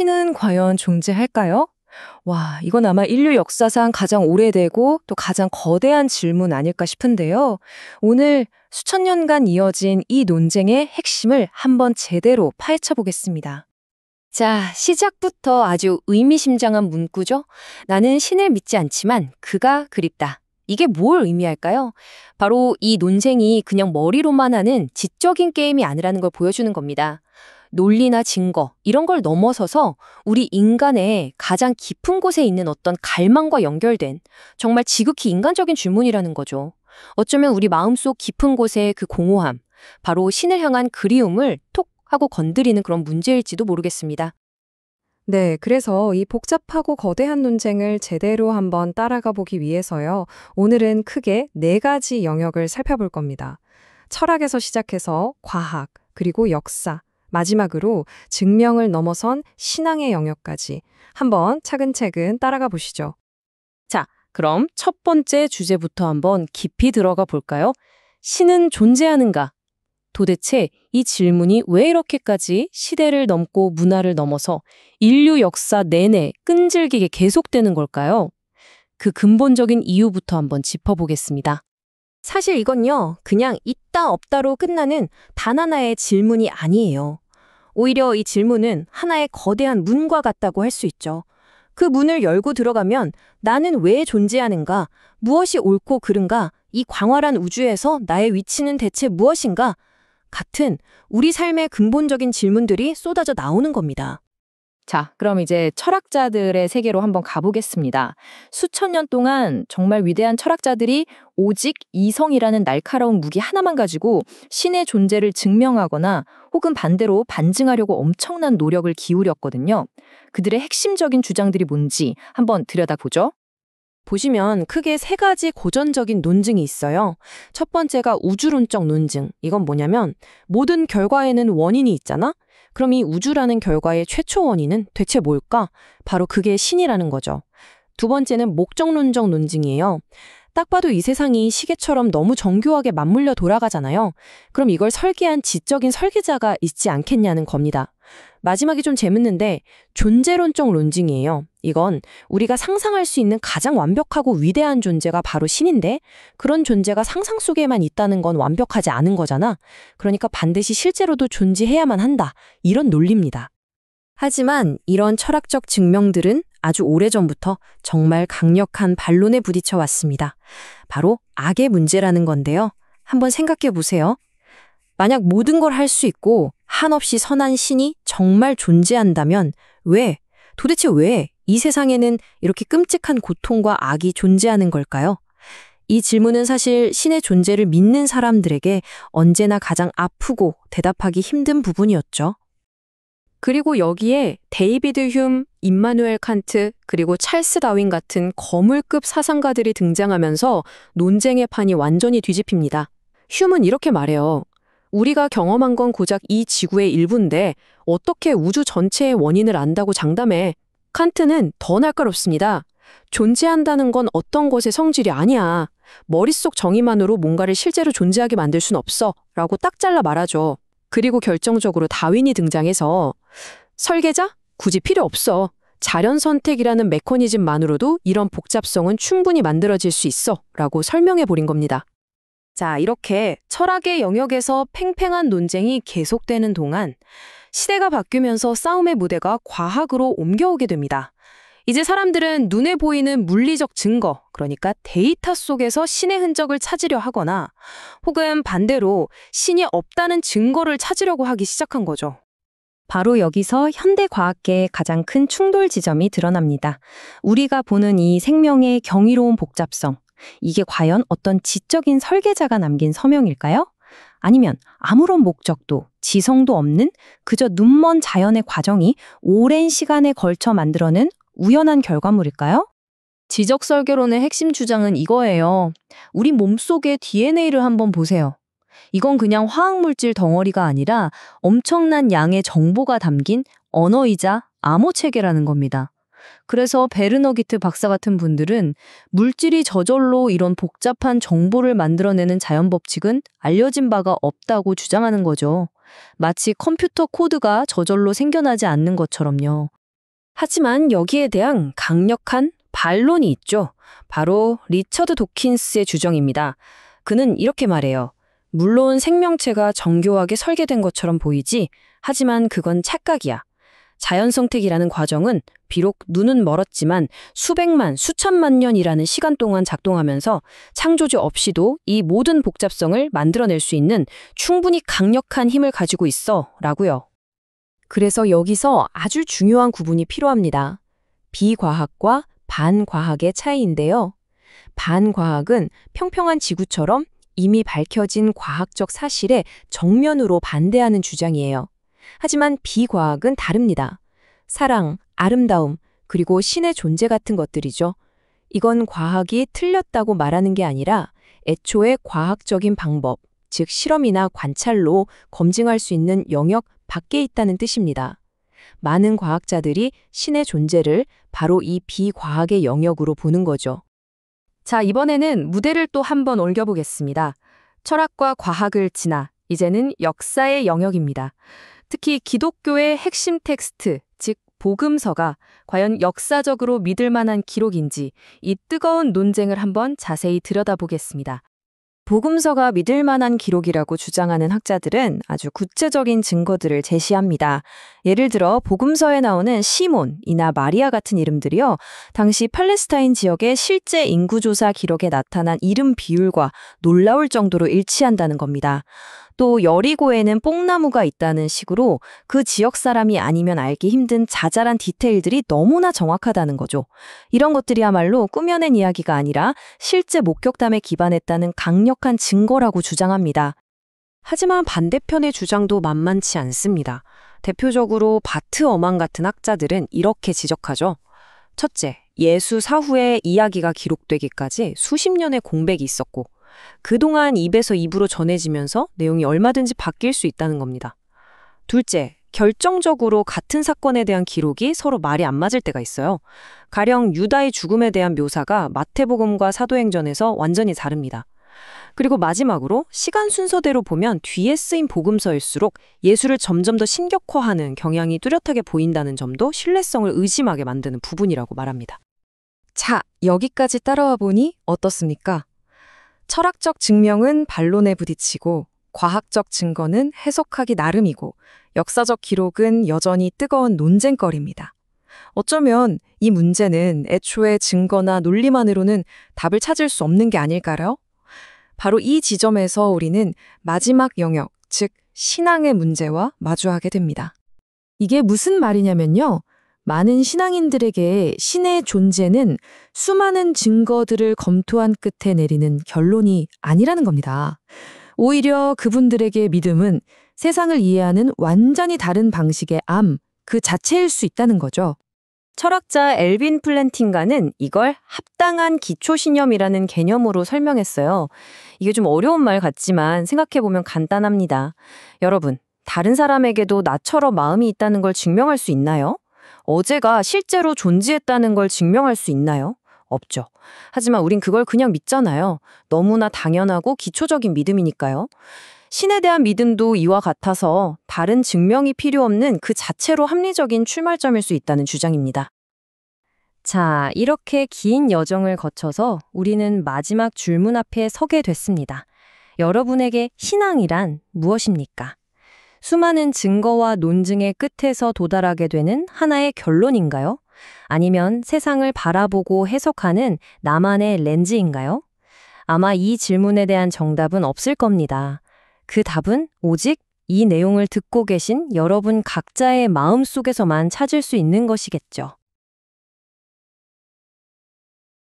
신은 과연 존재할까요? 와, 이건 아마 인류 역사상 가장 오래되고 또 가장 거대한 질문 아닐까 싶은데요. 오늘 수천 년간 이어진 이 논쟁의 핵심을 한번 제대로 파헤쳐 보겠습니다. 자, 시작부터 아주 의미심장한 문구죠. 나는 신을 믿지 않지만 그가 그립다. 이게 뭘 의미할까요? 바로 이 논쟁이 그냥 머리로만 하는 지적인 게임이 아니라는 걸 보여주는 겁니다. 논리나 증거, 이런 걸 넘어서서 우리 인간의 가장 깊은 곳에 있는 어떤 갈망과 연결된 정말 지극히 인간적인 질문이라는 거죠. 어쩌면 우리 마음속 깊은 곳의 그 공허함, 바로 신을 향한 그리움을 톡 하고 건드리는 그런 문제일지도 모르겠습니다. 네, 그래서 이 복잡하고 거대한 논쟁을 제대로 한번 따라가 보기 위해서요. 오늘은 크게 네 가지 영역을 살펴볼 겁니다. 철학에서 시작해서 과학, 그리고 역사, 마지막으로 증명을 넘어선 신앙의 영역까지 한번 차근차근 따라가 보시죠. 자, 그럼 첫 번째 주제부터 한번 깊이 들어가 볼까요? 신은 존재하는가? 도대체 이 질문이 왜 이렇게까지 시대를 넘고 문화를 넘어서 인류 역사 내내 끈질기게 계속되는 걸까요? 그 근본적인 이유부터 한번 짚어보겠습니다. 사실 이건요, 그냥 있다 없다로 끝나는 단 하나의 질문이 아니에요. 오히려 이 질문은 하나의 거대한 문과 같다고 할 수 있죠. 그 문을 열고 들어가면 나는 왜 존재하는가? 무엇이 옳고 그른가? 이 광활한 우주에서 나의 위치는 대체 무엇인가? 같은 우리 삶의 근본적인 질문들이 쏟아져 나오는 겁니다. 자, 그럼 이제 철학자들의 세계로 한번 가보겠습니다. 수천 년 동안 정말 위대한 철학자들이 오직 이성이라는 날카로운 무기 하나만 가지고 신의 존재를 증명하거나 혹은 반대로 반증하려고 엄청난 노력을 기울였거든요. 그들의 핵심적인 주장들이 뭔지 한번 들여다보죠. 보시면 크게 세 가지 고전적인 논증이 있어요. 첫 번째가 우주론적 논증. 이건 뭐냐면 모든 결과에는 원인이 있잖아? 그럼 이 우주라는 결과의 최초 원인은 대체 뭘까? 바로 그게 신이라는 거죠. 두 번째는 목적론적 논증이에요. 딱 봐도 이 세상이 시계처럼 너무 정교하게 맞물려 돌아가잖아요. 그럼 이걸 설계한 지적인 설계자가 있지 않겠냐는 겁니다. 마지막이 좀 재밌는데 존재론적 논증이에요. 이건 우리가 상상할 수 있는 가장 완벽하고 위대한 존재가 바로 신인데 그런 존재가 상상 속에만 있다는 건 완벽하지 않은 거잖아. 그러니까 반드시 실제로도 존재해야만 한다. 이런 논리입니다. 하지만 이런 철학적 증명들은 아주 오래전부터 정말 강력한 반론에 부딪혀 왔습니다. 바로 악의 문제라는 건데요. 한번 생각해 보세요. 만약 모든 걸 할 수 있고 한없이 선한 신이 정말 존재한다면 도대체 왜 이 세상에는 이렇게 끔찍한 고통과 악이 존재하는 걸까요? 이 질문은 사실 신의 존재를 믿는 사람들에게 언제나 가장 아프고 대답하기 힘든 부분이었죠. 그리고 여기에 데이비드 휴me, 임마누엘 칸트, 그리고 찰스 다윈 같은 거물급 사상가들이 등장하면서 논쟁의 판이 완전히 뒤집힙니다. 휴me은 이렇게 말해요. 우리가 경험한 건 고작 이 지구의 일부인데 어떻게 우주 전체의 원인을 안다고 장담해? 칸트는 더 날카롭습니다. 존재한다는 건 어떤 것의 성질이 아니야. 머릿속 정의만으로 뭔가를 실제로 존재하게 만들 순 없어. 라고 딱 잘라 말하죠. 그리고 결정적으로 다윈이 등장해서 설계자? 굳이 필요 없어. 자연 선택이라는 메커니즘만으로도 이런 복잡성은 충분히 만들어질 수 있어. 라고 설명해 버린 겁니다. 자, 이렇게 철학의 영역에서 팽팽한 논쟁이 계속되는 동안 시대가 바뀌면서 싸움의 무대가 과학으로 옮겨오게 됩니다. 이제 사람들은 눈에 보이는 물리적 증거, 그러니까 데이터 속에서 신의 흔적을 찾으려 하거나 혹은 반대로 신이 없다는 증거를 찾으려고 하기 시작한 거죠. 바로 여기서 현대 과학계의 가장 큰 충돌 지점이 드러납니다. 우리가 보는 이 생명의 경이로운 복잡성, 이게 과연 어떤 지적인 설계자가 남긴 서명일까요? 아니면 아무런 목적도 지성도 없는 그저 눈먼 자연의 과정이 오랜 시간에 걸쳐 만들어낸 우연한 결과물일까요? 지적 설계론의 핵심 주장은 이거예요. 우리 몸속의 DNA를 한번 보세요. 이건 그냥 화학물질 덩어리가 아니라 엄청난 양의 정보가 담긴 언어이자 암호 체계라는 겁니다. 그래서 베르너기트 박사 같은 분들은 물질이 저절로 이런 복잡한 정보를 만들어내는 자연 법칙은 알려진 바가 없다고 주장하는 거죠. 마치 컴퓨터 코드가 저절로 생겨나지 않는 것처럼요. 하지만 여기에 대한 강력한 반론이 있죠. 바로 리처드 도킨스의 주장입니다. 그는 이렇게 말해요. 물론 생명체가 정교하게 설계된 것처럼 보이지, 하지만 그건 착각이야. 자연성택이라는 과정은 비록 눈은 멀었지만 수백만, 수천만 년이라는 시간 동안 작동하면서 창조주 없이도 이 모든 복잡성을 만들어낼 수 있는 충분히 강력한 힘을 가지고 있어 라고요. 그래서 여기서 아주 중요한 구분이 필요합니다. 비과학과 반과학의 차이인데요. 반과학은 평평한 지구처럼 이미 밝혀진 과학적 사실에 정면으로 반대하는 주장이에요. 하지만 비과학은 다릅니다. 사랑, 아름다움, 그리고 신의 존재 같은 것들이죠. 이건 과학이 틀렸다고 말하는 게 아니라 애초에 과학적인 방법, 즉 실험이나 관찰로 검증할 수 있는 영역 밖에 있다는 뜻입니다. 많은 과학자들이 신의 존재를 바로 이 비과학의 영역으로 보는 거죠. 자, 이번에는 무대를 또 한번 옮겨보겠습니다. 철학과 과학을 지나 이제는 역사의 영역입니다. 특히 기독교의 핵심 텍스트, 즉 복음서가 과연 역사적으로 믿을 만한 기록인지 이 뜨거운 논쟁을 한번 자세히 들여다보겠습니다. 복음서가 믿을 만한 기록이라고 주장하는 학자들은 아주 구체적인 증거들을 제시합니다. 예를 들어 복음서에 나오는 시몬이나 마리아 같은 이름들이요, 당시 팔레스타인 지역의 실제 인구조사 기록에 나타난 이름 비율과 놀라울 정도로 일치한다는 겁니다. 또 여리고에는 뽕나무가 있다는 식으로 그 지역 사람이 아니면 알기 힘든 자잘한 디테일들이 너무나 정확하다는 거죠. 이런 것들이야말로 꾸며낸 이야기가 아니라 실제 목격담에 기반했다는 강력한 증거라고 주장합니다. 하지만 반대편의 주장도 만만치 않습니다. 대표적으로 바트 어만 같은 학자들은 이렇게 지적하죠. 첫째, 예수 사후에 이야기가 기록되기까지 수십 년의 공백이 있었고 그동안 입에서 입으로 전해지면서 내용이 얼마든지 바뀔 수 있다는 겁니다. 둘째, 결정적으로 같은 사건에 대한 기록이 서로 말이 안 맞을 때가 있어요. 가령 유다의 죽음에 대한 묘사가 마태복음과 사도행전에서 완전히 다릅니다. 그리고 마지막으로 시간 순서대로 보면 뒤에 쓰인 복음서일수록 예수를 점점 더 신격화하는 경향이 뚜렷하게 보인다는 점도 신뢰성을 의심하게 만드는 부분이라고 말합니다. 자, 여기까지 따라와 보니 어떻습니까? 철학적 증명은 반론에 부딪히고 과학적 증거는 해석하기 나름이고 역사적 기록은 여전히 뜨거운 논쟁거리입니다. 어쩌면 이 문제는 애초에 증거나 논리만으로는 답을 찾을 수 없는 게 아닐까요? 바로 이 지점에서 우리는 마지막 영역, 즉 신앙의 문제와 마주하게 됩니다. 이게 무슨 말이냐면요. 많은 신앙인들에게 신의 존재는 수많은 증거들을 검토한 끝에 내리는 결론이 아니라는 겁니다. 오히려 그분들에게 믿음은 세상을 이해하는 완전히 다른 방식의 암, 그 자체일 수 있다는 거죠. 철학자 엘빈 플랜팅가는 이걸 합당한 기초신념이라는 개념으로 설명했어요. 이게 좀 어려운 말 같지만 생각해보면 간단합니다. 여러분, 다른 사람에게도 나처럼 마음이 있다는 걸 증명할 수 있나요? 어제가 실제로 존재했다는 걸 증명할 수 있나요? 없죠. 하지만 우린 그걸 그냥 믿잖아요. 너무나 당연하고 기초적인 믿음이니까요. 신에 대한 믿음도 이와 같아서 다른 증명이 필요 없는 그 자체로 합리적인 출발점일 수 있다는 주장입니다. 자, 이렇게 긴 여정을 거쳐서 우리는 마지막 줄문 앞에 서게 됐습니다. 여러분에게 신앙이란 무엇입니까? 수많은 증거와 논증의 끝에서 도달하게 되는 하나의 결론인가요? 아니면 세상을 바라보고 해석하는 나만의 렌즈인가요? 아마 이 질문에 대한 정답은 없을 겁니다. 그 답은 오직 이 내용을 듣고 계신 여러분 각자의 마음 속에서만 찾을 수 있는 것이겠죠.